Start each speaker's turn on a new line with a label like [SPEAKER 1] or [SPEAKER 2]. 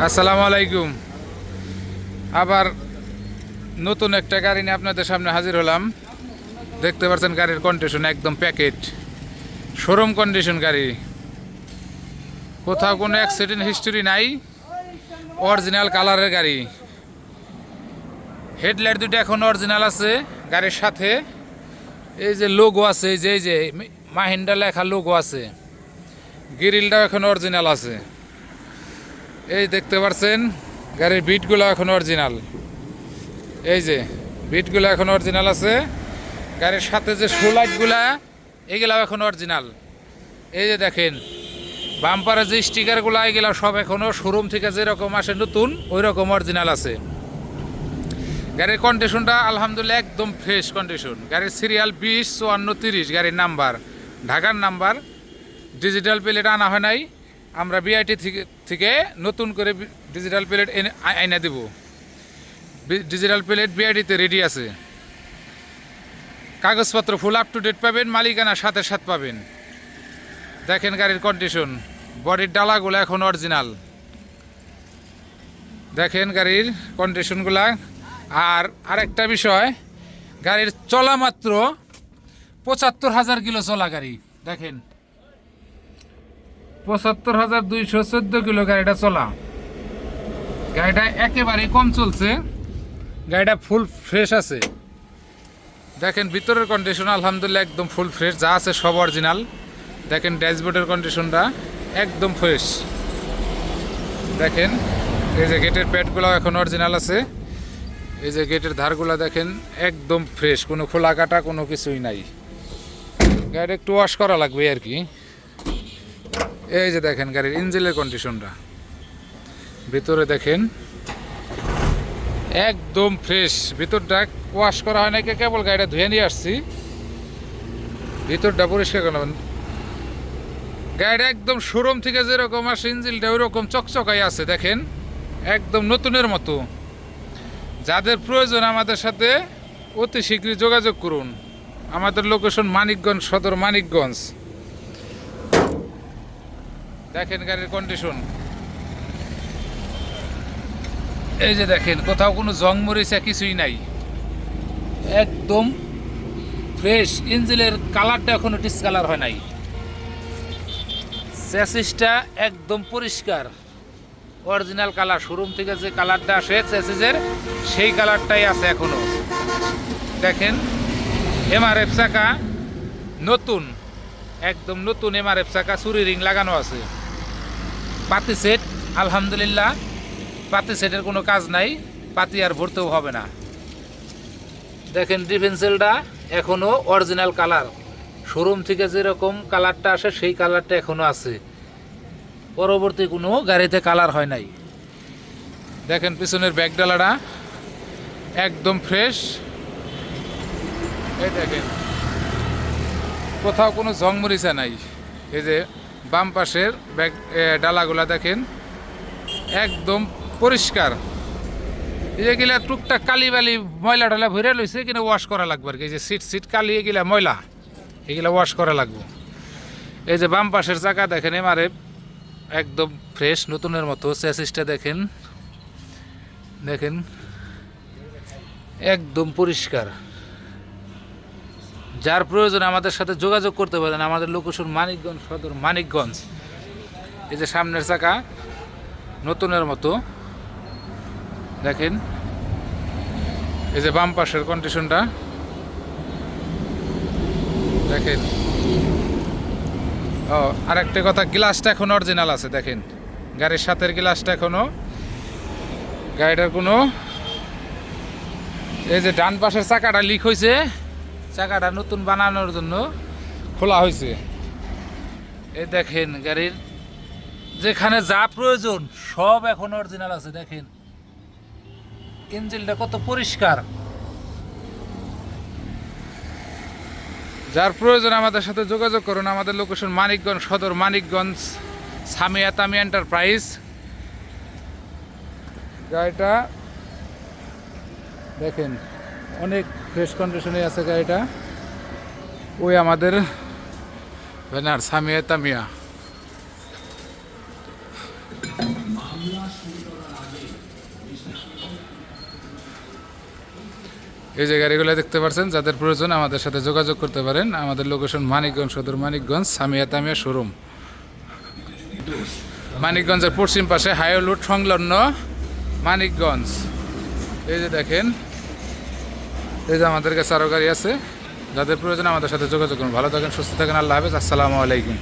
[SPEAKER 1] আসসালামু আলাইকুম। আবার নতুন একটা গাড়ি নিয়ে আপনাদের সামনে হাজির হলাম। দেখতে পাচ্ছেন গাড়ির কন্ডিশন একদম প্যাকেট, শোরুম কন্ডিশন গাড়ি। কোথাও কোনো অ্যাক্সিডেন্ট হিস্টোরি নাই, অরিজিনাল কালারের গাড়ি। হেডলাইট দুটো এখন অরিজিনাল আছে গাড়ির সাথে। এই যে লোগো আছে, এই যে মাহিন্দ্রা লেখা লোগো আছে। গ্রিলটাও এখন অরিজিনাল আছে। এই দেখতে পাচ্ছেন গাড়ির বিটগুলো এখন অরিজিনাল। এই যে বিটগুলো এখন অরিজিনাল আছে। গাড়ির সাথে যে শো লাইটগুলা এগুলাও এখন অরিজিনাল। এই যে দেখেন বাম্পারের যে স্টিকারগুলো এগুলো সব এখনও শোরুম থেকে যেরকম আসে নতুন ওই রকম অরিজিনাল আছে। গাড়ির কন্ডিশনটা আলহামদুলিল্লাহ একদম ফ্রেশ কন্ডিশন। গাড়ির সিরিয়াল 205430, গাড়ির নাম্বার ঢাকার নাম্বার। ডিজিটাল প্লেট আনা হয় নাই, আমরা বিআইটি থেকে নতুন করে ডিজিটাল প্লেট আইনা দেব। ডিজিটাল প্লেট বিআইটিতে রেডি আছে। কাগজপত্র ফুল আপ টু ডেট পাবেন, মালিকানা সাথে সাথে পাবেন। দেখেন গাড়ির কন্ডিশন, বডির ডালাগুলো এখন অরিজিনাল। দেখেন গাড়ির কন্ডিশনগুলা। আর আরেকটা বিষয়, গাড়ির চলা মাত্র ৭৫,০০০ কিলো চলা গাড়ি। দেখেন ৭৫,২১৪ কিলো গাড়িটা চলা। গাড়িটা একেবারেই কম চলছে, গাড়িটা ফুল ফ্রেশ আছে। দেখেন ভিতরের কন্ডিশন আলহামদুলিল্লাহ একদম ফুল ফ্রেশ, যা আছে সব অরিজিনাল। দেখেন ড্যাশবোর্ডের কন্ডিশনটা একদম ফ্রেশ। দেখেন এই যে গেটের প্যাডগুলো এখন অরিজিনাল আছে। এই যে গেটের ধারগুলো দেখেন একদম ফ্রেশ, কোনো খোলা কাটা কোনো কিছুই নাই। গাড়িটা একটু ওয়াশ করা লাগবে আর কি। এই যে দেখেন গাড়ির ইঞ্জিনের কন্ডিশনটা, ভিতরে দেখেন একদম ফ্রেশ। ভিতরটা ওয়াশ করা হয় নাকি, কেবল গাড়িটা ধুয়ে নিয়ে আসছি, ভিতরটা পরিষ্কার করলাম। গাড়িটা একদম শোরুম থেকে যেরকম আসে ইঞ্জিনটা ওই রকম চকচকাই আছে। দেখেন একদম নতুনের মতো। যাদের প্রয়োজন আমাদের সাথে অতি শীঘ্রই যোগাযোগ করুন। আমাদের লোকেশন মানিকগঞ্জ সদর, মানিকগঞ্জ। দেখেন গাড়ির কন্ডিশন, এই যে দেখেন কোথাও কোনো জং মরিচা কিছুই নাই, একদম ফ্রেশ। ইঞ্জিনের কালারটা এখনো ডিসকালার হয় নাই। চ্যাসিসটা একদম পরিষ্কার, অরিজিনাল কালার। শোরুম থেকে যে কালারটা আসে চ্যাসিসের সেই কালারটাই আছে এখনো। দেখেন এমআরএফ চাকা নতুন, একদম নতুন এমআরএফ চাকা, চুরি রিং লাগানো আছে। পাতি সেট আলহামদুলিল্লাহ, পাতি সেটের কোনো কাজ নাই, পাতি আর ভরতেও হবে না। দেখেন ডিফেন্সেলটা এখনও অরিজিনাল কালার, শোরুম থেকে যেরকম কালারটা আসে সেই কালারটা এখনও আছে। পরবর্তী কোনো গাড়িতে কালার হয় নাই। দেখেন পিছনের ব্যাকডালাটা একদম ফ্রেশ। এই দেখেন কোথাও কোনো জং মরিচা নাই। এই যে বাম পাশের ব্যাক ডালাগুলা দেখেন একদম পরিষ্কার। এই যেগুলা টুকটাক কালি বালি ময়লা টয়লা ভরে লইছে, কিন্তু ওয়াশ করা লাগবে আর কি। এই যে সিট কালি এগুলা ময়লা, এগুলা ওয়াশ করা লাগবে। এই যে বাম পাশের চাকা দেখেন এমআরএফ একদম ফ্রেশ নতুনের মতো। চ্যাসিসটা দেখেন, দেখেন একদম পরিষ্কার। যার প্রয়োজন আমাদের সাথে যোগাযোগ করতে পারেন। আমাদের লোকেশন মানিকগঞ্জ সদর, মানিকগঞ্জ। এই যে সামনের চাকা নতুনের মতো, দেখেন এই যে বাম পাশের কন্ডিশনটা দেখেন। ও আরেকটা কথা, গ্লাসটা এখন অরিজিনাল আছে। দেখেন গাড়ির সাথের গ্লাসটা এখনো, গাড়িটার কোনো, এই যে ডান পাশের চাকাটা লিক হয়েছে, চাকাটা নতুন বানানোর জন্য খোলা হয়েছে। এই দেখেন গাড়ির যেখানে যা প্রয়োজন সব এখন অরিজিনাল আছে। দেখেন ইঞ্জিনটা কত পরিষ্কার। যার প্রয়োজন আমাদের সাথে যোগাযোগ করুন। আমাদের লোকেশন মানিকগঞ্জ সদর, মানিকগঞ্জ, সামিয়া তামি এন্টারপ্রাইজ। গাড়িটা দেখেন অনেক ফ্রেশ কন্ডিশনে আছে গাড়িটা। ওই আমাদের ব্যানার সামিয়া তামিয়া। এই যে গাড়িগুলো দেখতে পাচ্ছেন, যাদের প্রয়োজন আমাদের সাথে যোগাযোগ করতে পারেন। আমাদের লোকেশন মানিকগঞ্জ সদর, মানিকগঞ্জ সামিয়া তামিয়া শোরুম। মানিকগঞ্জের পশ্চিম পাশে হাইওয়ে রোড সংলগ্ন মানিকগঞ্জ। এই যে দেখেন, এই যে আমাদের কাছে আরও গাড়ি আছে। যাদের প্রয়োজন আমাদের সাথে যোগাযোগ করুন। ভালো থাকেন, সুস্থ থাকেন, আল্লাহ হাফেজ, আসসালামু আলাইকুম।